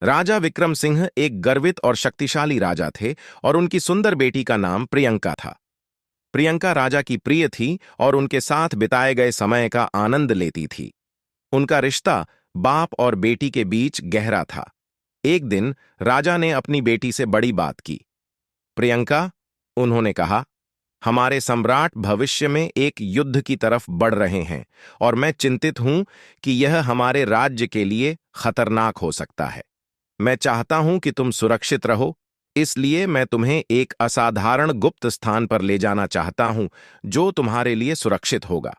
राजा विक्रम सिंह एक गर्वित और शक्तिशाली राजा थे और उनकी सुंदर बेटी का नाम प्रियंका था। प्रियंका राजा की प्रिय थी और उनके साथ बिताए गए समय का आनंद लेती थी। उनका रिश्ता बाप और बेटी के बीच गहरा था। एक दिन राजा ने अपनी बेटी से बड़ी बात की। प्रियंका, उन्होंने कहा, हमारे सम्राट भविष्य में एक युद्ध की तरफ बढ़ रहे हैं और मैं चिंतित हूं कि यह हमारे राज्य के लिए खतरनाक हो सकता है। मैं चाहता हूं कि तुम सुरक्षित रहो, इसलिए मैं तुम्हें एक असाधारण गुप्त स्थान पर ले जाना चाहता हूं जो तुम्हारे लिए सुरक्षित होगा।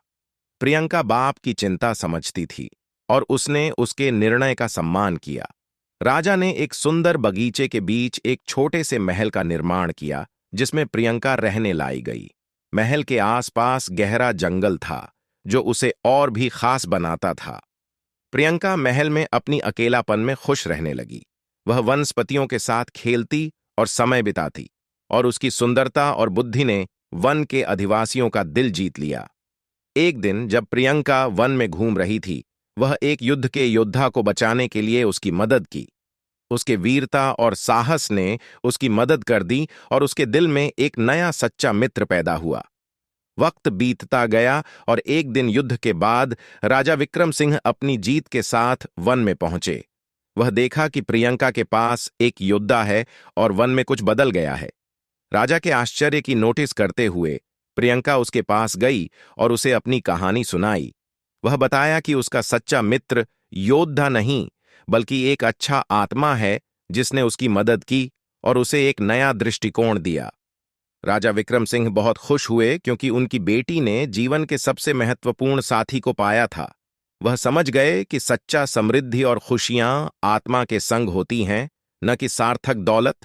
प्रियंका बाप की चिंता समझती थी और उसने उसके निर्णय का सम्मान किया। राजा ने एक सुंदर बगीचे के बीच एक छोटे से महल का निर्माण किया जिसमें प्रियंका रहने लाई गई। महल के आसपास गहरा जंगल था जो उसे और भी खास बनाता था। प्रियंका महल में अपनी अकेलापन में खुश रहने लगी। वह वनस्पतियों के साथ खेलती और समय बिताती और उसकी सुंदरता और बुद्धि ने वन के अधिवासियों का दिल जीत लिया। एक दिन जब प्रियंका वन में घूम रही थी, वह एक युद्ध के योद्धा को बचाने के लिए उसकी मदद की। उसके वीरता और साहस ने उसकी मदद कर दी और उसके दिल में एक नया सच्चा मित्र पैदा हुआ। वक्त बीतता गया और एक दिन युद्ध के बाद राजा विक्रम सिंह अपनी जीत के साथ वन में पहुंचे। वह देखा कि प्रियंका के पास एक योद्धा है और वन में कुछ बदल गया है। राजा के आश्चर्य की नोटिस करते हुए प्रियंका उसके पास गई और उसे अपनी कहानी सुनाई। वह बताया कि उसका सच्चा मित्र योद्धा नहीं बल्कि एक अच्छा आत्मा है जिसने उसकी मदद की और उसे एक नया दृष्टिकोण दिया। राजा विक्रम सिंह बहुत खुश हुए क्योंकि उनकी बेटी ने जीवन के सबसे महत्वपूर्ण साथी को पाया था। वह समझ गए कि सच्चा समृद्धि और खुशियां आत्मा के संग होती हैं, न कि सार्थक दौलत।